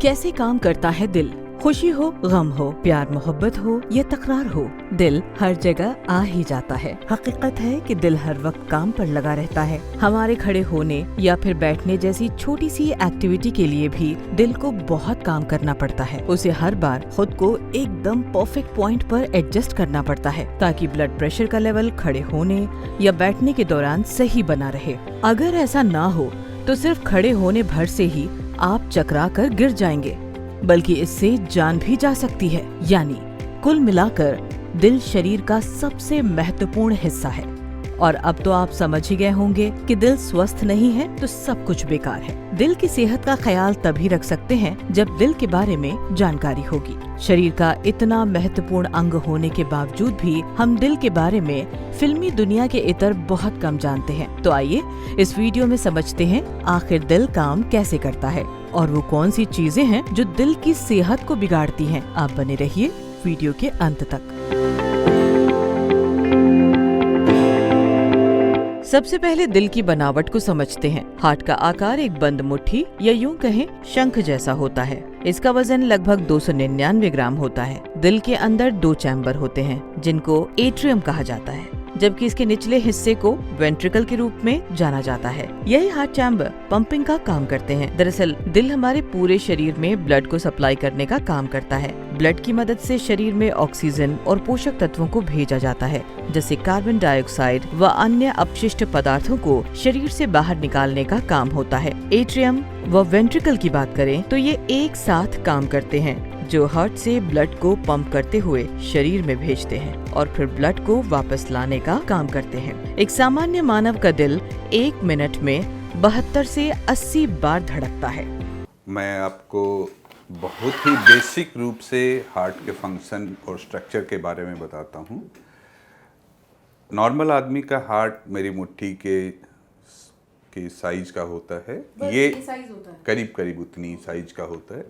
कैसे काम करता है दिल? खुशी हो, गम हो, प्यार मोहब्बत हो या तकरार हो, दिल हर जगह आ ही जाता है। हकीकत है कि दिल हर वक्त काम पर लगा रहता है। हमारे खड़े होने या फिर बैठने जैसी छोटी सी एक्टिविटी के लिए भी दिल को बहुत काम करना पड़ता है। उसे हर बार खुद को एकदम परफेक्ट पॉइंट पर एडजस्ट करना पड़ता है ताकि ब्लड प्रेशर का लेवल खड़े होने या बैठने के दौरान सही बना रहे। अगर ऐसा ना हो तो सिर्फ खड़े होने भर से ही आप चकरा कर गिर जाएंगे, बल्कि इससे जान भी जा सकती है। यानी कुल मिलाकर दिल शरीर का सबसे महत्वपूर्ण हिस्सा है। और अब तो आप समझ ही गए होंगे कि दिल स्वस्थ नहीं है तो सब कुछ बेकार है। दिल की सेहत का ख्याल तभी रख सकते हैं जब दिल के बारे में जानकारी होगी। शरीर का इतना महत्वपूर्ण अंग होने के बावजूद भी हम दिल के बारे में फिल्मी दुनिया के इतर बहुत कम जानते हैं। तो आइए इस वीडियो में समझते हैं आखिर दिल काम कैसे करता है और वो कौन सी चीजें हैं जो दिल की सेहत को बिगाड़ती हैं। आप बने रहिए वीडियो के अंत तक। सबसे पहले दिल की बनावट को समझते हैं। हार्ट का आकार एक बंद मुट्ठी या यूं कहें शंख जैसा होता है। इसका वजन लगभग 299 ग्राम होता है। दिल के अंदर 2 चैम्बर होते हैं जिनको एट्रियम कहा जाता है, जबकि इसके निचले हिस्से को वेंट्रिकल के रूप में जाना जाता है। यही हार्ट चैम्बर पंपिंग का काम करते हैं। दरअसल दिल हमारे पूरे शरीर में ब्लड को सप्लाई करने का काम करता है। ब्लड की मदद से शरीर में ऑक्सीजन और पोषक तत्वों को भेजा जाता है, जैसे कार्बन डाइऑक्साइड व अन्य अपशिष्ट पदार्थों को शरीर से बाहर निकालने का काम होता है। एट्रियम व वेंट्रिकल की बात करें तो ये एक साथ काम करते हैं, जो हार्ट से ब्लड को पंप करते हुए शरीर में भेजते हैं और फिर ब्लड को वापस लाने का काम करते हैं। एक सामान्य मानव का दिल 1 मिनट में 72 से 80 बार धड़कता है। मैं आपको बहुत ही बेसिक रूप से हार्ट के फंक्शन और स्ट्रक्चर के बारे में बताता हूँ। नॉर्मल आदमी का हार्ट मेरी मुट्ठी के साइज का होता है। ये करीब करीब उतनी साइज का होता है।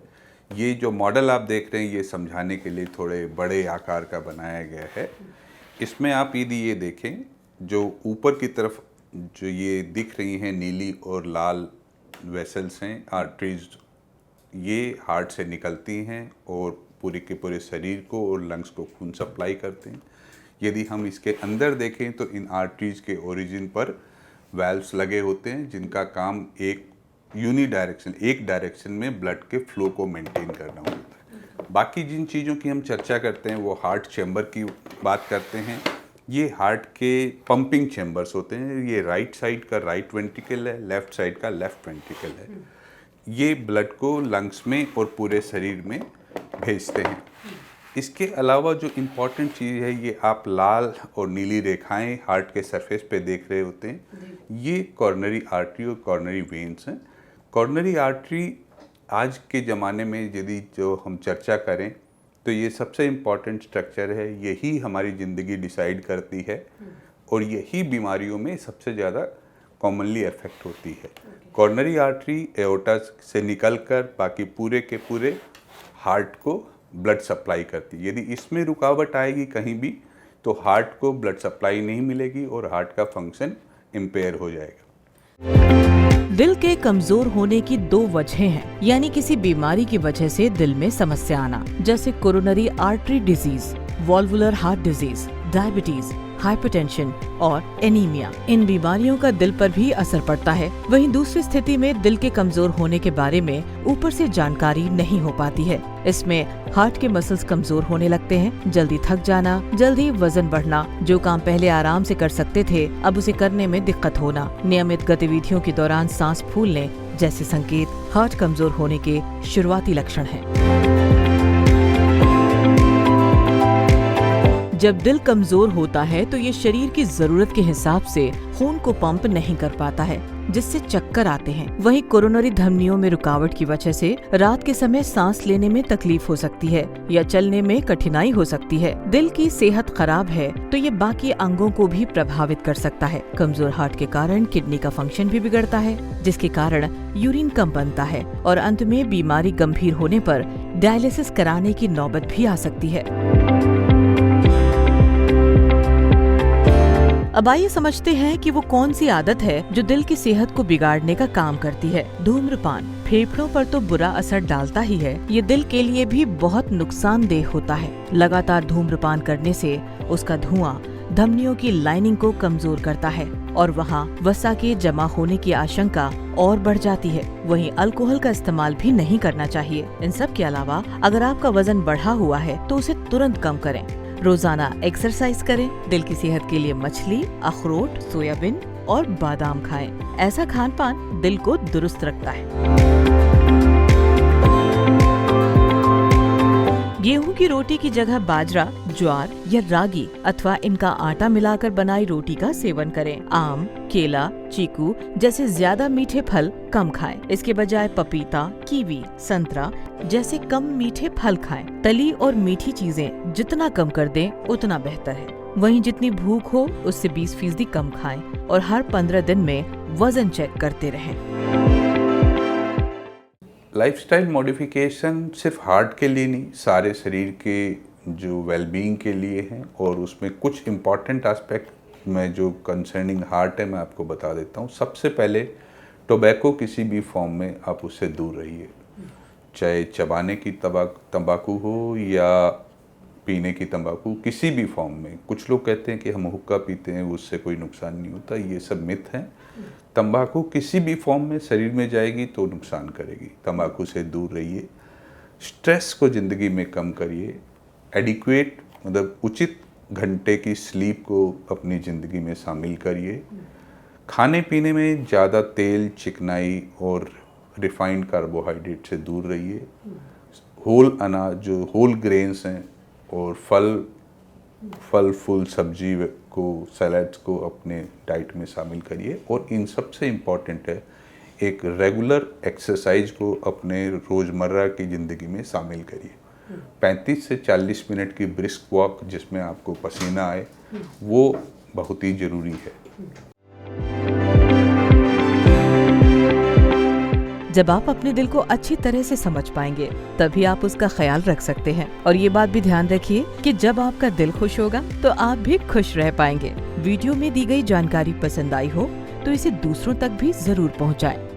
ये जो मॉडल आप देख रहे हैं ये समझाने के लिए थोड़े बड़े आकार का बनाया गया है। इसमें आप यदि ये देखें, जो ऊपर की तरफ जो ये दिख रही हैं नीली और लाल वेसल्स हैं, आर्टरीज, ये हार्ट से निकलती हैं और पूरे के पूरे शरीर को और लंग्स को खून सप्लाई करते हैं। यदि हम इसके अंदर देखें तो इन आर्टरीज के ओरिजिन पर वाल्व्स लगे होते हैं जिनका काम एक डायरेक्शन में ब्लड के फ्लो को मेंटेन करना होता है। बाकी जिन चीज़ों की हम चर्चा करते हैं वो हार्ट चैम्बर की बात करते हैं। ये हार्ट के पंपिंग चैम्बर्स होते हैं। ये राइट साइड का राइट वेंट्रिकल है, लेफ्ट साइड का लेफ्ट वेंट्रिकल है। ये ब्लड को लंग्स में और पूरे शरीर में भेजते हैं। इसके अलावा जो इम्पॉर्टेंट चीज़ है, ये आप लाल और नीली रेखाएं हार्ट के सरफेस पे देख रहे होते हैं, ये कॉर्नरी आर्टरी और कॉर्नरी वेन्स हैं। कॉर्नरी आर्टरी आज के ज़माने में यदि जो हम चर्चा करें तो ये सबसे इम्पॉर्टेंट स्ट्रक्चर है। यही हमारी ज़िंदगी डिसाइड करती है और यही बीमारियों में सबसे ज़्यादा कॉमनली अफेक्ट होती है। कॉर्नरी आर्टरी एओर्टा से निकलकर बाकी पूरे के पूरे हार्ट को ब्लड सप्लाई करती है। यदि इसमें रुकावट आएगी कहीं भी तो हार्ट को ब्लड सप्लाई नहीं मिलेगी और हार्ट का फंक्शन इम्पेयर हो जाएगा। दिल के कमजोर होने की 2 वजहें हैं, यानी किसी बीमारी की वजह से दिल में समस्या आना, जैसे coronary artery disease, valvular heart disease, diabetes, hypertension और एनीमिया। इन बीमारियों का दिल पर भी असर पड़ता है। वहीं दूसरी स्थिति में दिल के कमजोर होने के बारे में ऊपर से जानकारी नहीं हो पाती है। इसमें हार्ट के मसल्स कमजोर होने लगते हैं, जल्दी थक जाना, जल्दी वजन बढ़ना, जो काम पहले आराम से कर सकते थे अब उसे करने में दिक्कत होना, नियमित गतिविधियों के दौरान सांस फूलने जैसे संकेत हार्ट कमजोर होने के शुरुआती लक्षण हैं। जब दिल कमजोर होता है तो ये शरीर की जरूरत के हिसाब से खून को पंप नहीं कर पाता है, जिससे चक्कर आते हैं। वहीं कोरोनरी धमनियों में रुकावट की वजह से रात के समय सांस लेने में तकलीफ हो सकती है या चलने में कठिनाई हो सकती है। दिल की सेहत खराब है तो ये बाकी अंगों को भी प्रभावित कर सकता है। कमजोर हार्ट के कारण किडनी का फंक्शन भी बिगड़ता है, जिसके कारण यूरिन कम बनता है और अंत में बीमारी गंभीर होने पर डायलिसिस कराने की नौबत भी आ सकती है। अब आइए समझते हैं कि वो कौन सी आदत है जो दिल की सेहत को बिगाड़ने का काम करती है। धूम्रपान फेफड़ों पर तो बुरा असर डालता ही है, ये दिल के लिए भी बहुत नुकसानदेह होता है। लगातार धूम्रपान करने से उसका धुआं धमनियों की लाइनिंग को कमजोर करता है और वहाँ वसा के जमा होने की आशंका और बढ़ जाती है। वहीं अल्कोहल का इस्तेमाल भी नहीं करना चाहिए। इन सब के अलावा अगर आपका वजन बढ़ा हुआ है तो उसे तुरंत कम करें। रोजाना एक्सरसाइज करें। दिल की सेहत के लिए मछली, अखरोट, सोयाबीन और बादाम खाएं। ऐसा खान पान दिल को दुरुस्त रखता है। गेहूं की रोटी की जगह बाजरा, ज्वार या रागी अथवा इनका आटा मिलाकर बनाई रोटी का सेवन करें। आम, केला, चीकू जैसे ज्यादा मीठे फल कम खाएं। इसके बजाय पपीता, कीवी, संतरा जैसे कम मीठे फल खाएं। तली और मीठी चीजें जितना कम कर दें उतना बेहतर है। वहीं जितनी भूख हो उससे 20% कम खाएं और हर 15 दिन में वजन चेक करते रहें। लाइफस्टाइल मॉडिफिकेशन सिर्फ हार्ट के लिए नहीं, सारे शरीर के जो वेलबींग के लिए हैं। और उसमें कुछ इम्पॉर्टेंट एस्पेक्ट में जो कंसर्निंग हार्ट है मैं आपको बता देता हूँ। सबसे पहले टोबैको किसी भी फॉर्म में आप उससे दूर रहिए, चाहे चबाने की तंबाकू हो या पीने की तंबाकू, किसी भी फॉर्म में। कुछ लोग कहते हैं कि हम हुक्का पीते हैं उससे कोई नुकसान नहीं होता, ये सब मिथ है। तंबाकू किसी भी फॉर्म में शरीर में जाएगी तो नुकसान करेगी, तंबाकू से दूर रहिए। स्ट्रेस को ज़िंदगी में कम करिए। एडिक्वेट मतलब उचित घंटे की स्लीप को अपनी ज़िंदगी में शामिल करिए। खाने पीने में ज़्यादा तेल, चिकनाई और रिफाइंड कार्बोहाइड्रेट से दूर रहिए। होल अनाज जो होल ग्रेन्स हैं और फल फूल सब्जी को, सैलड्स को अपने डाइट में शामिल करिए। और इन सबसे इम्पॉर्टेंट है एक रेगुलर एक्सरसाइज को अपने रोज़मर्रा की ज़िंदगी में शामिल करिए। 35 से 40 मिनट की ब्रिस्क वॉक जिसमें आपको पसीना आए वो बहुत ही ज़रूरी है। जब आप अपने दिल को अच्छी तरह से समझ पाएंगे तभी आप उसका ख्याल रख सकते हैं। और ये बात भी ध्यान रखिए कि जब आपका दिल खुश होगा तो आप भी खुश रह पाएंगे। वीडियो में दी गई जानकारी पसंद आई हो तो इसे दूसरों तक भी जरूर पहुंचाएं।